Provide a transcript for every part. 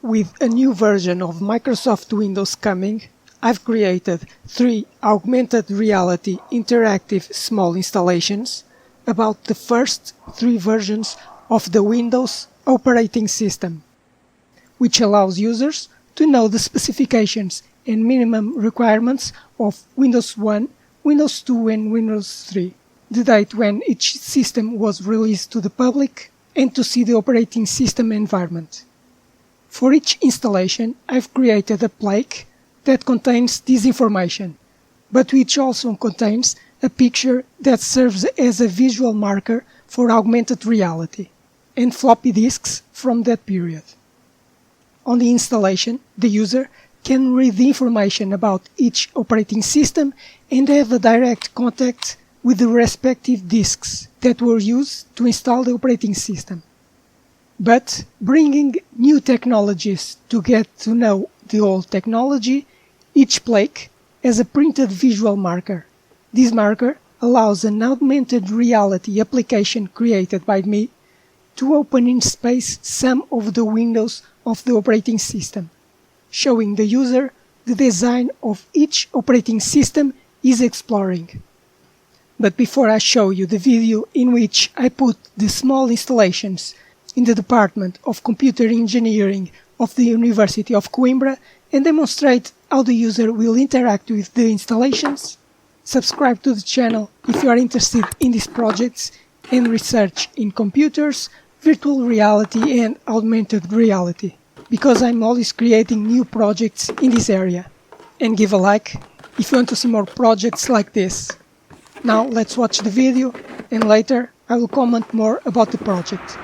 with a new version of Microsoft Windows coming, I've created 3 augmented reality interactive small installations about the first 3 versions of the Windows operating system, which allows users to know the specifications and minimum requirements of Windows 1, Windows 2 and Windows 3, the date when each system was released to the public, and to see the operating system environment. For each installation, I've created a plaque that contains this information, but which also contains a picture that serves as a visual marker for augmented reality, and floppy disks from that period. On the installation, the user can read the information about each operating system and have a direct contact with the respective disks that were used to install the operating system. But bringing new technologies to get to know the old technology, each plaque has a printed visual marker. This marker allows an augmented reality application created by me to open in space some of the windows of the operating system, showing the user the design of each operating system is exploring. But before I show you the video in which I put the small installations in the Department of Computer Engineering of the University of Coimbra and demonstrate how the user will interact with the installations, subscribe to the channel if you are interested in these projects and research in computers, virtual reality and augmented reality, because I'm always creating new projects in this area. And give a like if you want to see more projects like this. Now let's watch the video and later I will comment more about the project.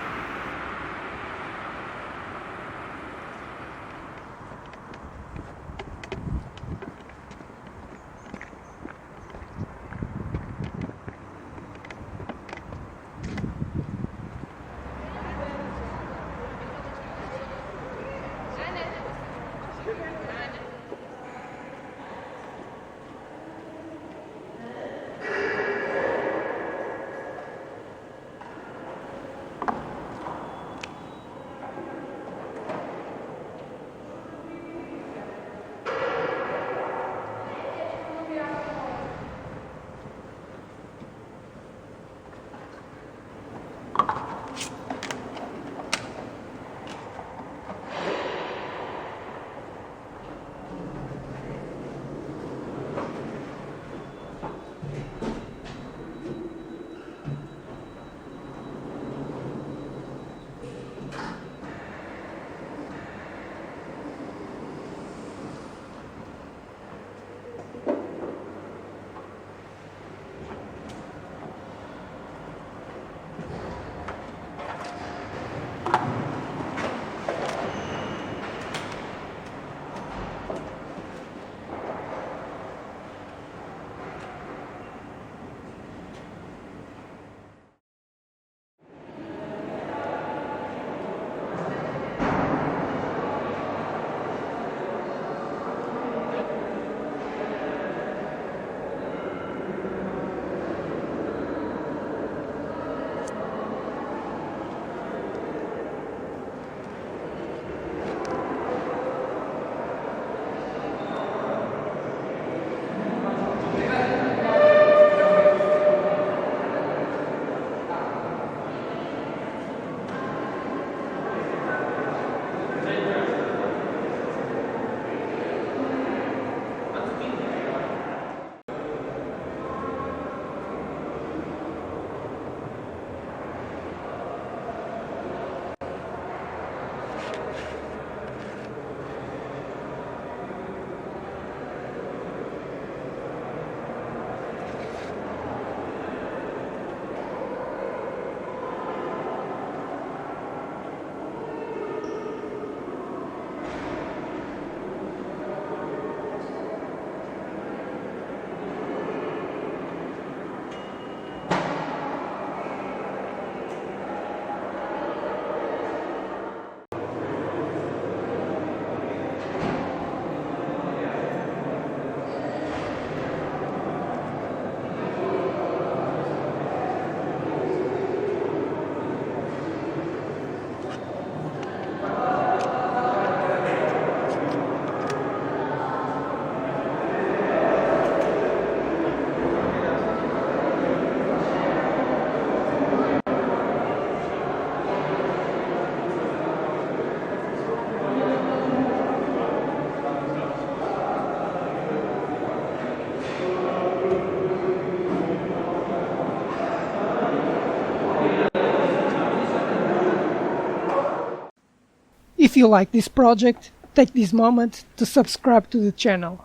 If you like this project, take this moment to subscribe to the channel.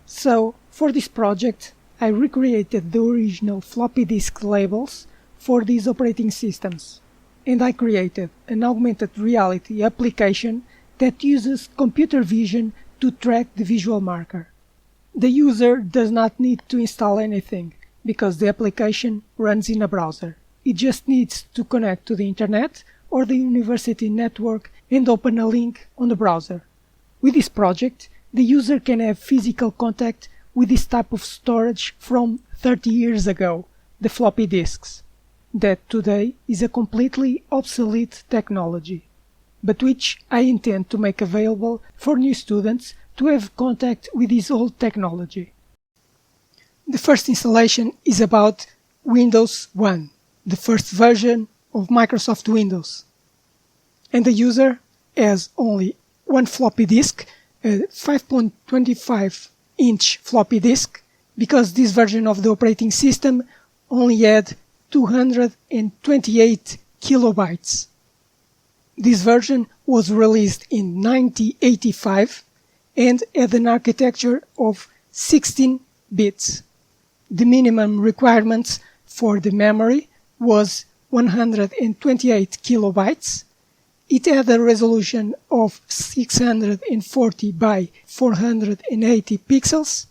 So, for this project, I recreated the original floppy disk labels for these operating systems, and I created an augmented reality application that uses computer vision to track the visual marker. The user does not need to install anything, because the application runs in a browser. It just needs to connect to the internet or the university network and open a link on the browser. With this project, the user can have physical contact with this type of storage from 30 years ago, the floppy disks, that today is a completely obsolete technology, but which I intend to make available for new students to have contact with this old technology. The first installation is about Windows 1, the first version of Microsoft Windows. And the user has only one floppy disk, a 5.25-inch floppy disk, because this version of the operating system only had 228 kilobytes. This version was released in 1985 and had an architecture of 16 bits. The minimum requirements for the memory was 128 kilobytes. It had a resolution of 640 by 480 pixels,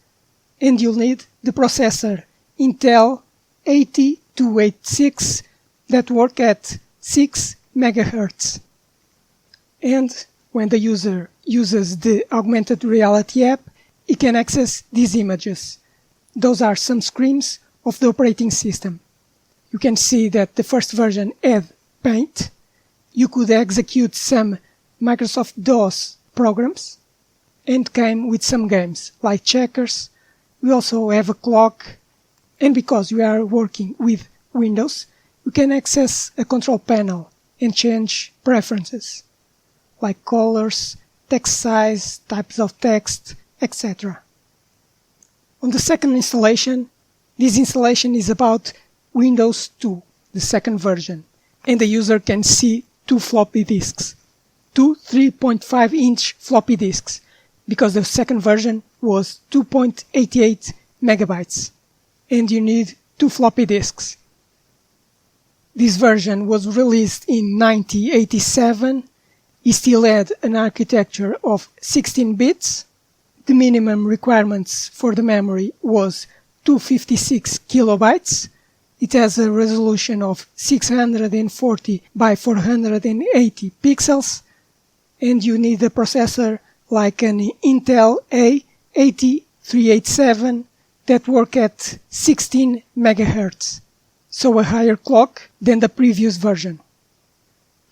and you'll need the processor Intel 8286 that work at 6 MHz. And when the user uses the Augmented Reality app, he can access these images. Those are some screens of the operating system. You can see that the first version had Paint. You could execute some Microsoft DOS programs and came with some games like checkers. We also have a clock, and because we are working with Windows, we can access a control panel and change preferences like colors, text size, types of text, etc. On the second installation, this installation is about Windows 2, the second version, and the user can see two floppy disks, two 3.5-inch floppy disks, because the second version was 2.88 megabytes, and you need two floppy disks. This version was released in 1987. It still had an architecture of 16 bits. The minimum requirements for the memory was 256 kilobytes. It has a resolution of 640 by 480 pixels, and you need a processor like an Intel A8387 that work at 16 MHz, so a higher clock than the previous version.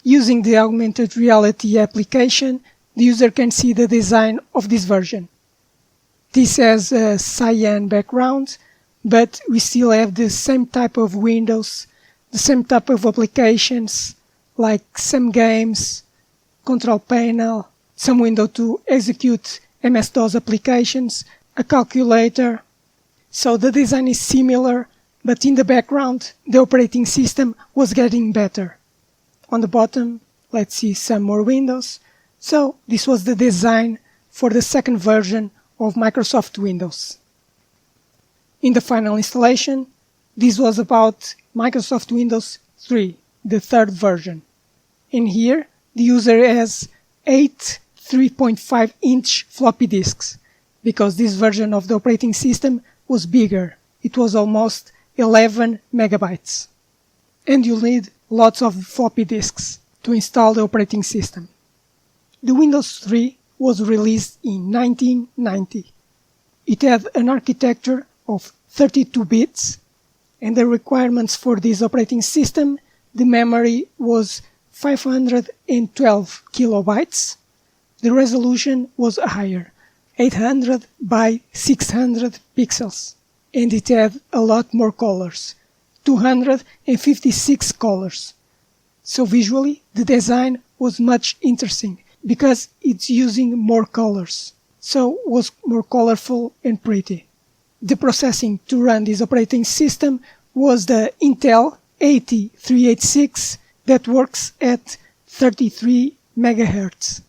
Using the Augmented Reality application, the user can see the design of this version. This has a cyan background, but we still have the same type of windows, the same type of applications, like some games, control panel, some window to execute MS-DOS applications, a calculator. So the design is similar, but in the background, the operating system was getting better. On the bottom, let's see some more windows. So this was the design for the second version of Microsoft Windows. In the final installation, this was about Microsoft Windows 3, the third version. In here, the user has 8 3.5-inch floppy disks, because this version of the operating system was bigger. It was almost 11 megabytes. And you'll need lots of floppy disks to install the operating system. The Windows 3 was released in 1990. It had an architecture of 32 bits, and the requirements for this operating system, the memory was 512 kilobytes. The resolution was higher, 800 by 600 pixels, and it had a lot more colors, 256 colors. So visually, the design was much interesting, because it's using more colors, so was more colorful and pretty. The processing to run this operating system was the Intel 8386 that works at 33 megahertz.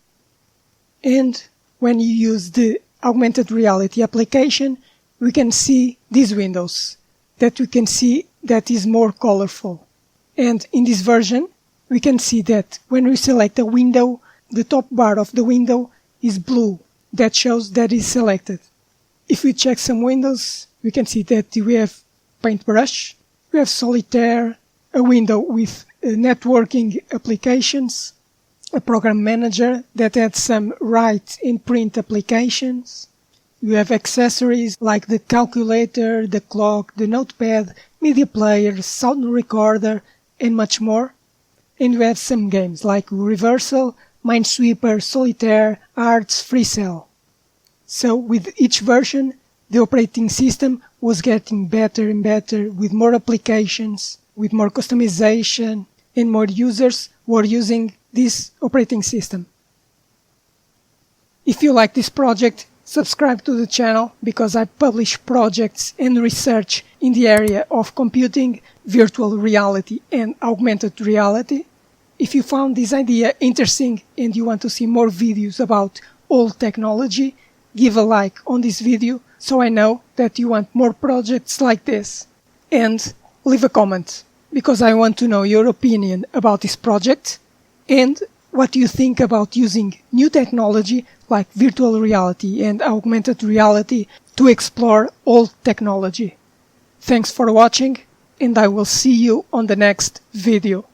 And when you use the augmented reality application, we can see these windows that we can see that is more colorful. And in this version, we can see that when we select a window, the top bar of the window is blue. That shows that is selected. If we check some windows, we can see that we have paintbrush, we have solitaire, a window with networking applications, a program manager that adds some write and print applications. You have accessories like the calculator, the clock, the notepad, media player, sound recorder, and much more. And we have some games like Reversal, Minesweeper, Solitaire, Arts, FreeCell. So with each version, the operating system was getting better and better with more applications, with more customization, and more users were using this operating system. If you like this project, subscribe to the channel because I publish projects and research in the area of computing, virtual reality and augmented reality. If you found this idea interesting and you want to see more videos about old technology, give a like on this video so I know that you want more projects like this. And leave a comment because I want to know your opinion about this project and what you think about using new technology like virtual reality and augmented reality to explore old technology. Thanks for watching and I will see you on the next video.